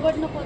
गडबड नको.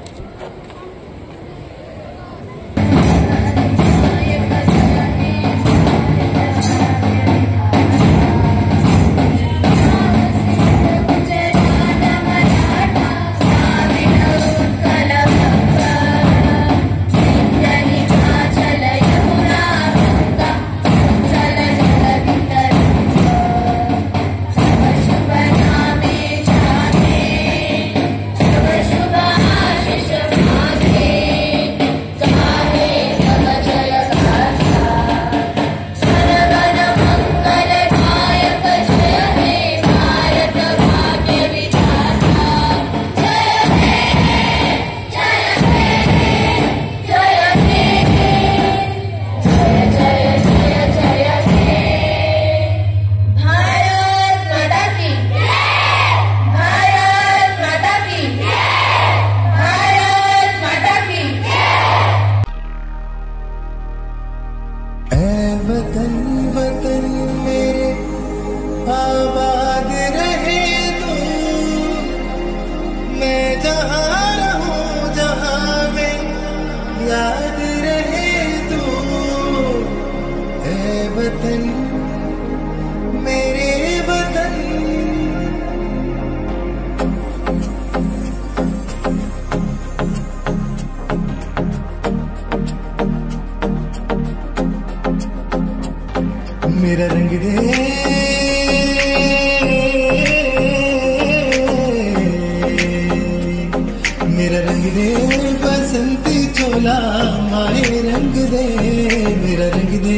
वतन वतन मेरे आबाद रहे तू, मैं जहाँ रहूं जहाँ में याद रहे तू। ऐ वतन मेरे वतन, मेरा रंग दे मेरा रंग दे बसंती चोला, माए रंग दे मेरा रंग दे।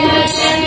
वतन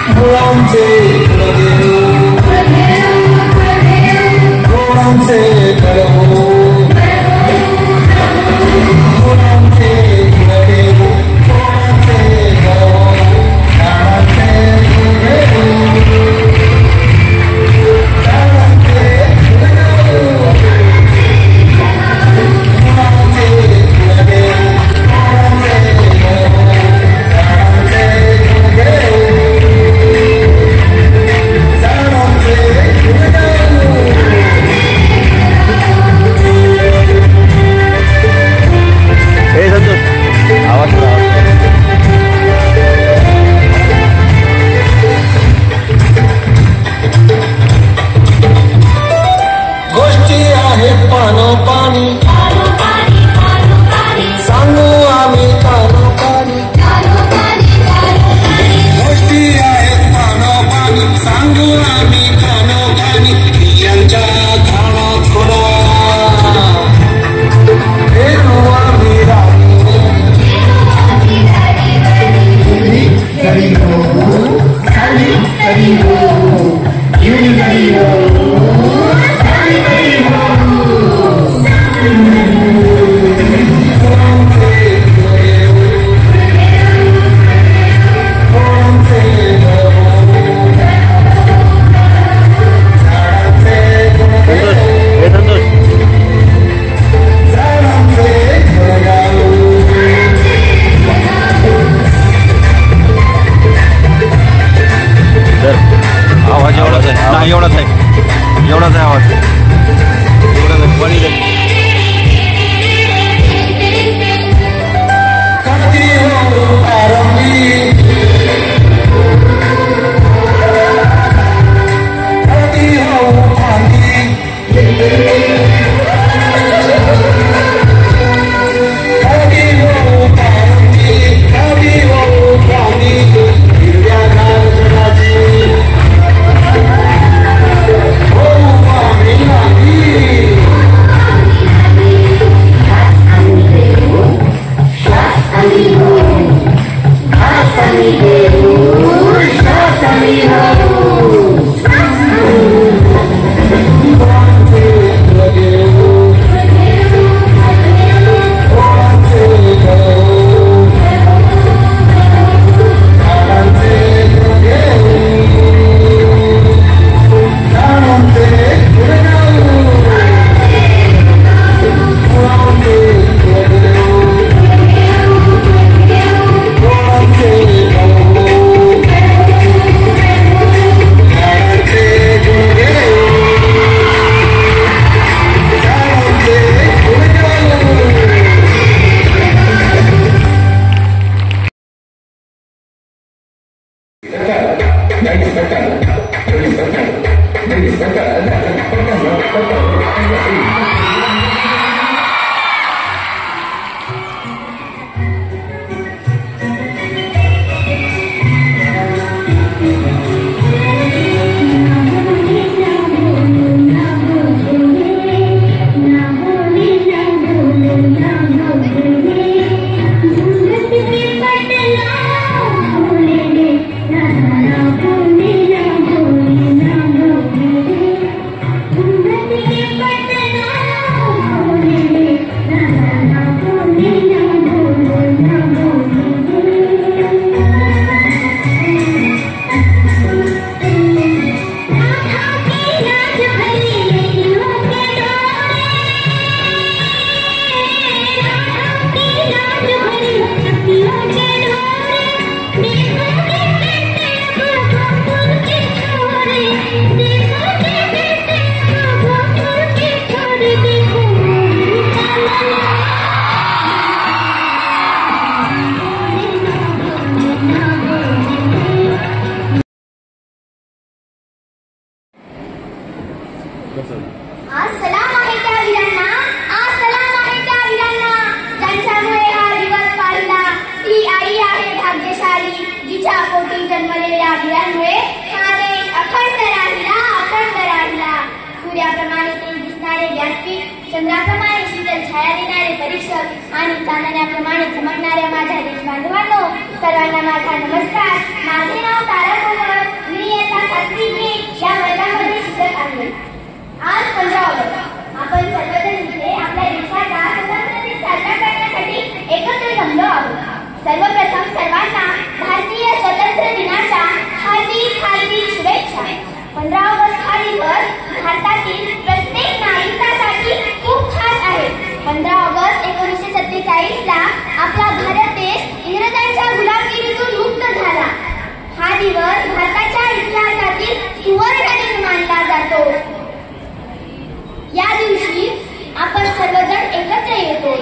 मुलांचे मुलांचे एवढाच आहे आवाज एवढाच पाणी आज सलाम आहे त्या वीरांना, आज सलाम आहे त्या वीरांना, ज्यांच्यामुळे हा दिवस पाहिला. ती आई आहे भाग्यशाली, जिच्या पोटी जन्मलेल्या वीरांमुळे हा देश अखंड राहिला, अखंड राहिला. सूर्याप्रमाणे तेज दिसणारे व्यासपीठ, चंद्राप्रमाणे शीतल छाया देणारे परीक्षक आणि चांदण्याप्रमाणे चमकणाऱ्या माझ्या देश बांधवांनो, सर्वांना माझा नमस्कार. माझे नाव तारा कोमल. मी इयत्ता 7वी B या वर्गामध्ये शिकत आहे. आज 15 ऑगस्ट. आपण सर्वजण इथे आपल्या देशाचा स्वतंत्र दिन साजरा करण्यासाठी एकत्र जमलो आहोत. सर्वप्रथम सर्वांना भारतीय स्वातंत्र्य दिनाच्या हार्दिक हार्दिक शुभेच्छा. 15 ऑगस्ट हा दिवस भारतातील प्रत्येक नागरिकासाठी खूप खास आहे. 15 ऑगस्ट 1947 ला आपला भारत देश इंग्रजांच्या गुलामगिरीतून मुक्त झाला. हा दिवस भारताच्या इतिहासातील सुवर्ण दिन मानला जातो. या दिवशी आपण सर्वजण एकत्र येतो.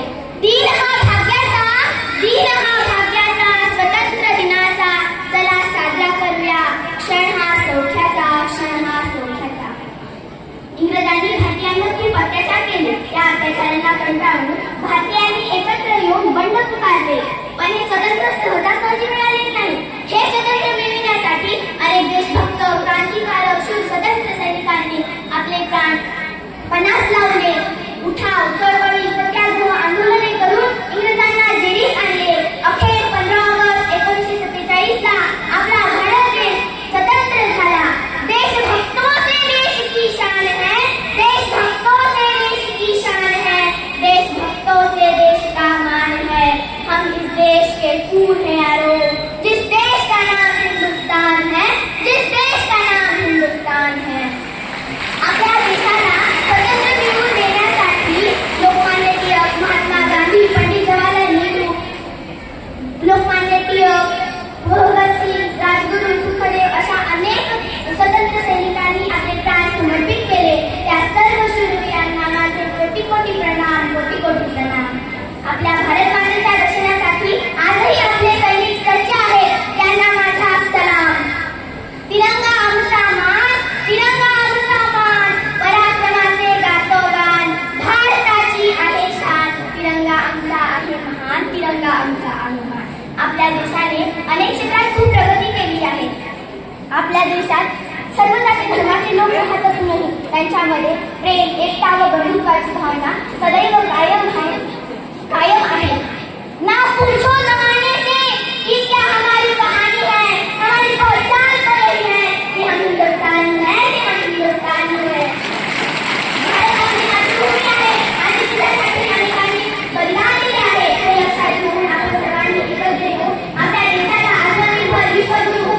दिन हा भाग्याचा स्वतंत्र दिनाचा चला साजरा करूया. क्षण हा सौख्याचा. इंग्रजांनी भारतीयांवर खूप अत्याचार केले. त्या अत्याचारांना कंटाळून भारतीयांनी एकत्र येऊन बंड पुकारले. पण हे स्वतंत्र सहजासहजी मिळाले नाही. हे स्वतंत्र मिळविण्यासाठी अनेक देशभक्त क्रांतिकारक शूर स्वतंत्र सैनिकांनी आपले प्राण पणास लावले. उठाव, चळवळी, सत्याग्रह आंदोलने करून इंग्रजांना जेरीस आणले. अखेर 15 ऑगस्ट 1947 ला आपला भारत देश स्वतंत्र झाला. देशभक्तों से देश की शान है, देशभक्तों से देश की शान है, देशभक्तों से देश का मान है. हम इस देश के फूल हैं यारो, जिस देश का नाम हिंदुस्तान है, जिस देश का नाम हिंदुस्तान है. आपल्या देशाला स्वतंत्र मिळवून देण्यासाठी लोकमान्य टिळक, महात्मा गांधी, पंडित जवाहरलाल नेहरू, लोकमान्य टिळक, भगतसिंग, राजगुरू, सुखदेव अशा अनेक स्वतंत्र सैनिकांनी आपले प्राण समर्पित केले. त्या सर्व शूरवीरांना माझे कोटी कोटी प्रणाम. आपल्या भारत मातेच्या रक्षणासाठी आजही आपले सैनिक सज्ज आहेत. त्यांना माझा सलाम. तिरंगा आमचा मान, तिरंगा आमचा मान, पराक्रमाचे गातो गान, भारताची आहे शान. तिरंगा आमचा आहे महान, तिरंगा आमचा आहे मान. आपल्या देशाने अनेक क्षेत्रात खूप प्रगती केली आहे. आपल्या देशात सर्व जाती धर्माचे लोक राहत असूनही त्यांच्यामध्ये प्रेम, एकता व बंधुत्वाची भावना सदैव कायम आहे. ना पूछो जमाने से कि क्या हमारी कहानी है, हमारी पहचान तो यही है कि हम हिंदुस्तानी हैं, कि हम हिंदुस्तानी हैं. भारत आपली मातृभूमी आहे आणि तिच्यासाठी अनेकांनी बलिदान दिले आहे. हे लक्षात घेऊन आपण सर्वांनी एकत्र येऊन आपल्या देशाला आत्मनिर्भर विश्व बनवू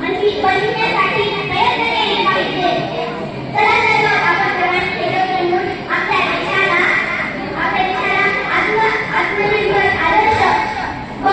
आणि बनविण्यासाठी प्रयत्न केले पाहिजे. चला तर मग आपण सर्वांनी एकत्र येऊन आपल्या देशाला आत्मनिर्भर आदर्श व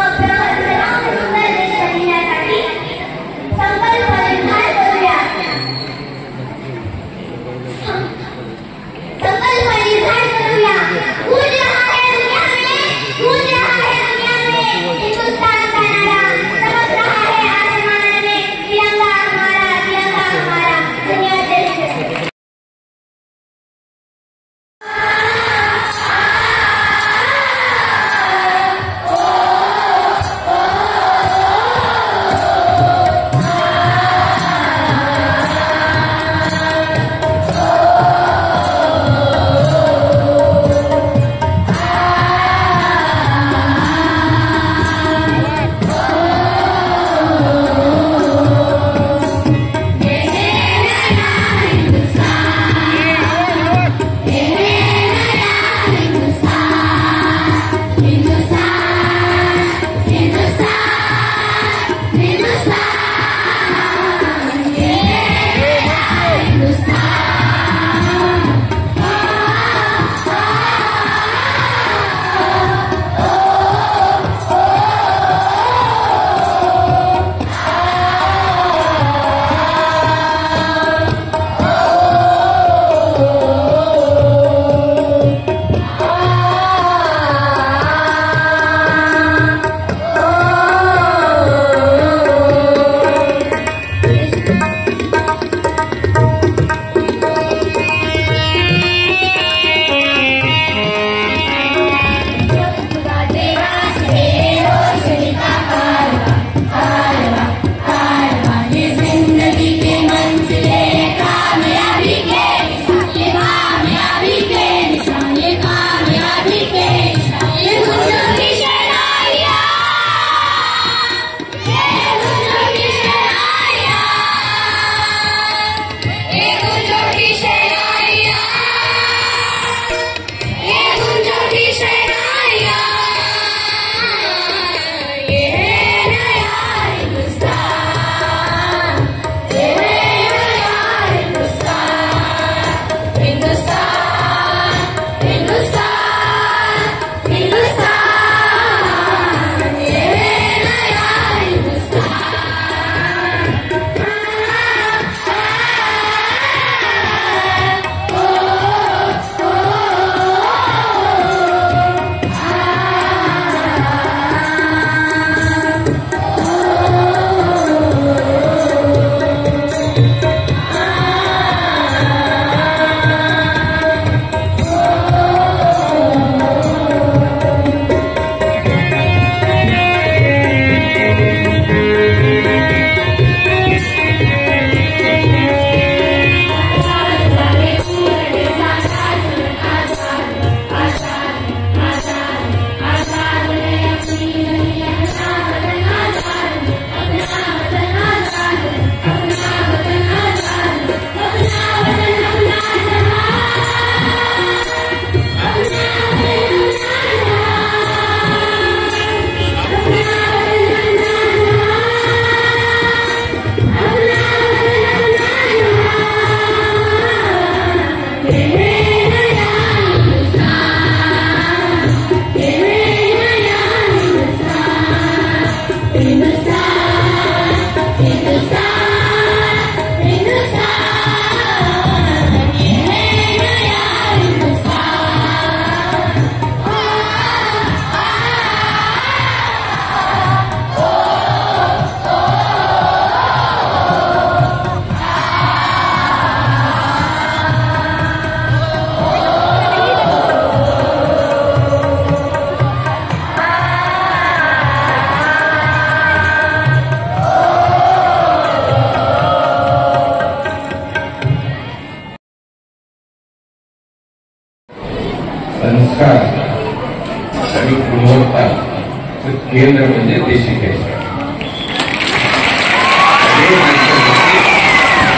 म्हणजे देशी केंद्र.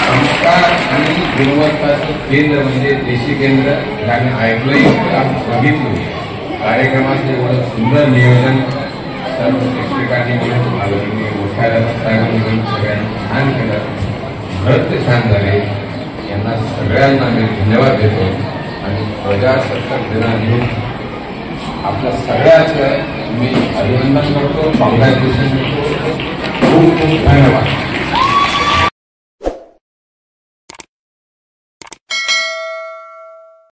संस्कार आणि गुणवत्ताचं केंद्र म्हणजे देशी केंद्र हे आम्ही ऐकलंही, बघितलं. कार्यक्रमाचे एवढं सुंदर नियोजन सर्व शिक्षकांनी मिळून, आलोचनी मुख्याध्यापकांनी मिळून सगळ्यांनी छान केलं. नृत्य छान झाले. यांना सगळ्यांना मी धन्यवाद देतो आणि प्रजासत्ताक दिनानिमित्त आपल्या सगळ्याचं मी अभिनंदन करतो. कॉंग्रॅच्युलेशन करतो. खूप खूप धन्यवाद.